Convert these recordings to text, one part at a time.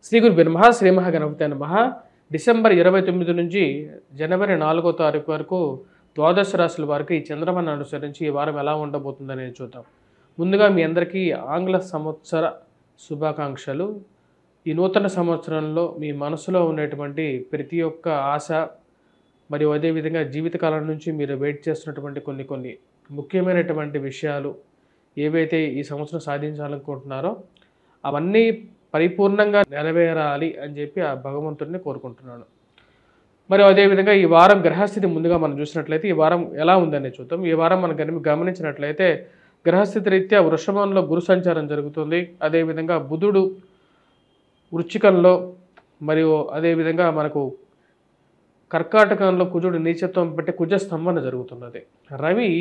శ్రీ గురుభ్యో నమః శ్రీ మహాగణపతే నమః. డిసెంబర్ 29 నుంచి జనవరి 4వ తారీఖు వరకు ద్వాదశ రాశుల వారికి ఈ చంద్రమానాన్ని అనుసరించి ఈ వారం ఎలా ఉండబోతుందని చూద్దాం. ముందుగా మీ అందరికీ ఆంగ్ల సంవత్సర శుభాకాంక్షలు. ఈ నూతన సంవత్సరంలో మీ మనసులో ఉన్నటువంటి ప్రతి ఒక్క ఆశ మరియు అదేవిధంగా జీవితకాలం నుంచి మీరు వెయిట్ చేస్తున్నటువంటి కొన్ని ముఖ్యమైనటువంటి విషయాలు ఏవైతే ఈ సంవత్సరం సాధించాలనుకుంటున్నారో అవన్నీ పరిపూర్ణంగా నెరవేరాలి అని చెప్పి ఆ భగవంతుడిని కోరుకుంటున్నాను. మరి అదేవిధంగా ఈ వారం గ్రహస్థితి ముందుగా మనం చూసినట్లయితే ఈ వారం ఎలా ఉందని చూద్దాం. ఈ వారం మనం గమనించినట్లయితే గ్రహస్థితి రీత్యా వృషభంలో గురు సంచారం జరుగుతుంది. అదేవిధంగా బుధుడు వృశ్చికంలో మరియు అదేవిధంగా మనకు కర్కాటకంలో కుజుడు నీచత్వం బట్టి కుజ స్తంభన జరుగుతున్నది. రవి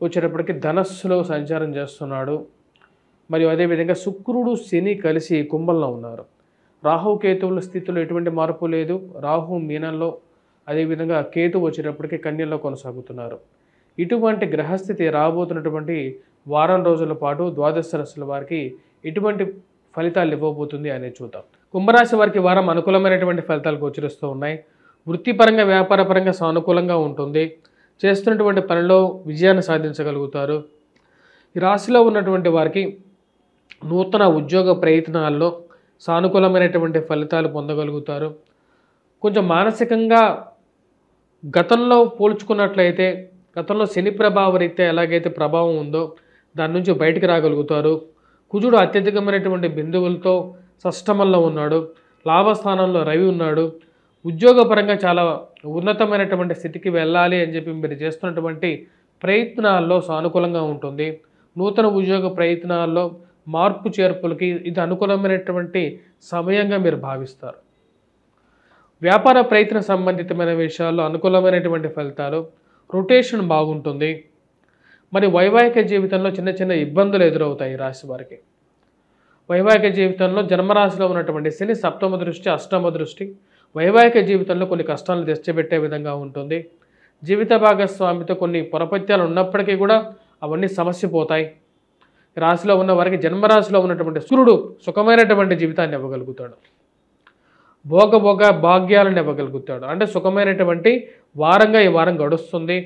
వచ్చేటప్పటికి ధనస్సులో సంచారం చేస్తున్నాడు. మరియు అదేవిధంగా శుక్రుడు శని కలిసి కుంభంలో ఉన్నారు. రాహుకేతువుల స్థితిలో ఎటువంటి మార్పు లేదు. రాహు మీనంలో అదేవిధంగా కేతు వచ్చేటప్పటికి కన్యలో కొనసాగుతున్నారు. ఇటువంటి గ్రహస్థితి రాబోతున్నటువంటి వారం రోజుల పాటు ద్వాదశ రాశుల వారికి ఎటువంటి ఫలితాలు ఇవ్వబోతుంది అనేది చూద్దాం. కుంభరాశి వారికి వారం అనుకూలమైనటువంటి ఫలితాలు గోచరిస్తూ ఉన్నాయి. వృత్తిపరంగా వ్యాపారపరంగా సానుకూలంగా ఉంటుంది. చేస్తున్నటువంటి పనిలో విజయాన్ని సాధించగలుగుతారు. ఈ రాశిలో ఉన్నటువంటి వారికి నూతన ఉద్యోగ ప్రయత్నాల్లో సానుకూలమైనటువంటి ఫలితాలు పొందగలుగుతారు. కొంచెం మానసికంగా గతంలో పోల్చుకున్నట్లయితే గతంలో శని ప్రభావ రీత్యా ఎలాగైతే ప్రభావం ఉందో దాని నుంచి బయటికి రాగలుగుతారు. కుజుడు అత్యధికమైనటువంటి బిందువులతో షష్టమంలో ఉన్నాడు. లాభస్థానంలో రవి ఉన్నాడు. ఉద్యోగపరంగా చాలా ఉన్నతమైనటువంటి స్థితికి వెళ్ళాలి అని చెప్పి మీరు చేస్తున్నటువంటి ప్రయత్నాల్లో సానుకూలంగా ఉంటుంది. నూతన ఉద్యోగ ప్రయత్నాల్లో మార్పు చేర్పులకి ఇది అనుకూలమైనటువంటి సమయంగా మీరు భావిస్తారు. వ్యాపార ప్రయత్న సంబంధితమైన విషయాల్లో అనుకూలమైనటువంటి ఫలితాలు. రొటేషన్ బాగుంటుంది. మరి వైవాహిక జీవితంలో చిన్న చిన్న ఇబ్బందులు ఎదురవుతాయి ఈ రాశి వారికి. వైవాహిక జీవితంలో జన్మరాశిలో ఉన్నటువంటి శని సప్తమ దృష్టి అష్టమ దృష్టి వైవాహిక జీవితంలో కొన్ని కష్టాలను తెచ్చిపెట్టే విధంగా ఉంటుంది. జీవిత భాగస్వామితో కొన్ని పొరపత్యాలు ఉన్నప్పటికీ కూడా అవన్నీ సమస్యపోతాయి. రాశిలో ఉన్న వారికి జన్మరాశిలో ఉన్నటువంటి సూర్యుడు సుఖమైనటువంటి జీవితాన్ని ఇవ్వగలుగుతాడు. భోగ భాగ్యాలను ఇవ్వగలుగుతాడు. అంటే సుఖమైనటువంటి వారంగా ఈ వారం గడుస్తుంది.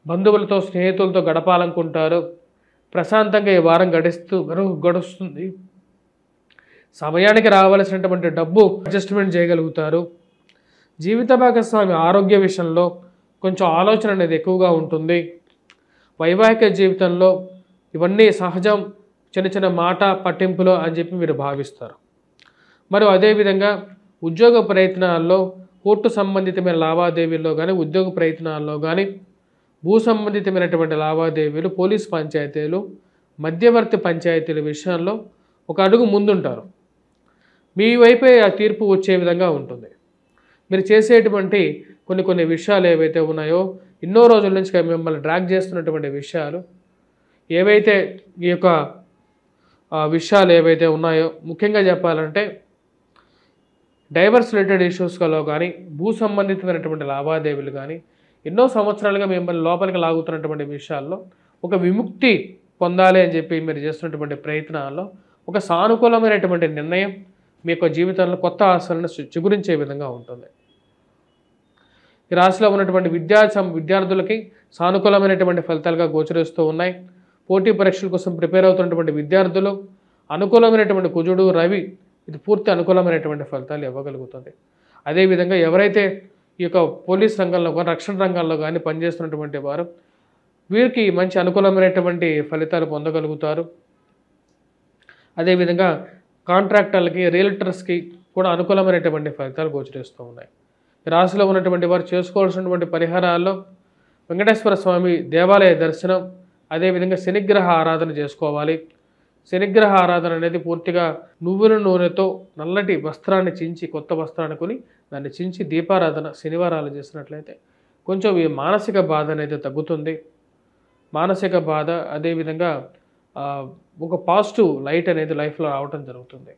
బంధువులతో స్నేహితులతో గడపాలనుకుంటారు. ప్రశాంతంగా ఈ వారం గడుస్తుంది. సమయానికి రావాల్సినటువంటి డబ్బు అడ్జస్ట్మెంట్ చేయగలుగుతారు. జీవిత భాగస్వామి ఆరోగ్య విషయంలో కొంచెం ఆలోచన అనేది ఎక్కువగా ఉంటుంది. వైవాహిక జీవితంలో ఇవన్నీ సహజం, చిన్న చిన్న మాట పట్టింపులు అని చెప్పి మీరు భావిస్తారు. మరియు అదేవిధంగా ఉద్యోగ ప్రయత్నాల్లో కోర్టు సంబంధితమైన లావాదేవీల్లో కానీ ఉద్యోగ ప్రయత్నాల్లో కానీ భూ సంబంధితమైనటువంటి లావాదేవీలు పోలీస్ పంచాయతీలు మధ్యవర్తి పంచాయతీల విషయంలో ఒక అడుగు ముందుంటారు. మీ వైపే ఆ తీర్పు వచ్చే విధంగా ఉంటుంది. మీరు చేసేటువంటి కొన్ని విషయాలు ఏవైతే ఉన్నాయో ఎన్నో రోజుల నుంచి మిమ్మల్ని డ్రాగ్ చేస్తున్నటువంటి విషయాలు ఏవైతే ఈ యొక్క విషయాలు ఏవైతే ఉన్నాయో ముఖ్యంగా చెప్పాలంటే డైవర్స్ రిలేటెడ్ ఇష్యూస్లో కానీ భూ సంబంధితమైనటువంటి లావాదేవీలు కానీ ఎన్నో సంవత్సరాలుగా మిమ్మల్ని లోపలికి లాగుతున్నటువంటి విషయాల్లో ఒక విముక్తి పొందాలి అని చెప్పి మీరు చేస్తున్నటువంటి ప్రయత్నాల్లో ఒక సానుకూలమైనటువంటి నిర్ణయం మీ యొక్క జీవితంలో కొత్త ఆశలను చిగురించే విధంగా ఉంటుంది. ఈ రాశిలో ఉన్నటువంటి విద్యార్థులకి సానుకూలమైనటువంటి ఫలితాలుగా గోచరిస్తూ ఉన్నాయి. పోటీ పరీక్షల కోసం ప్రిపేర్ అవుతున్నటువంటి విద్యార్థులు అనుకూలమైనటువంటి కుజుడు రవి ఇది పూర్తి అనుకూలమైనటువంటి ఫలితాలు ఇవ్వగలుగుతుంది. అదేవిధంగా ఎవరైతే ఈ యొక్క పోలీస్ రంగంలో కానీ రక్షణ రంగంలో కానీ పనిచేస్తున్నటువంటి వారు వీరికి మంచి అనుకూలమైనటువంటి ఫలితాలు పొందగలుగుతారు. అదేవిధంగా కాంట్రాక్టర్లకి రియల్టర్స్కి కూడా అనుకూలమైనటువంటి ఫలితాలు గోచరిస్తూ ఉన్నాయి. రాశిలో ఉన్నటువంటి వారు చేసుకోవాల్సినటువంటి పరిహారాల్లో వెంకటేశ్వర స్వామి దేవాలయ దర్శనం అదేవిధంగా శనిగ్రహ ఆరాధన చేసుకోవాలి. శనిగ్రహ ఆరాధన అనేది పూర్తిగా నువ్వుల నూనెతో నల్లటి వస్త్రాన్ని చించి కొత్త వస్త్రాన్ని కొని దాన్ని చించి దీపారాధన శనివారాలు చేసినట్లయితే కొంచెం ఈ మానసిక బాధ అనేది తగ్గుతుంది. మానసిక బాధ అదేవిధంగా ఒక పాజిటివ్ లైట్ అనేది లైఫ్లో రావటం జరుగుతుంది.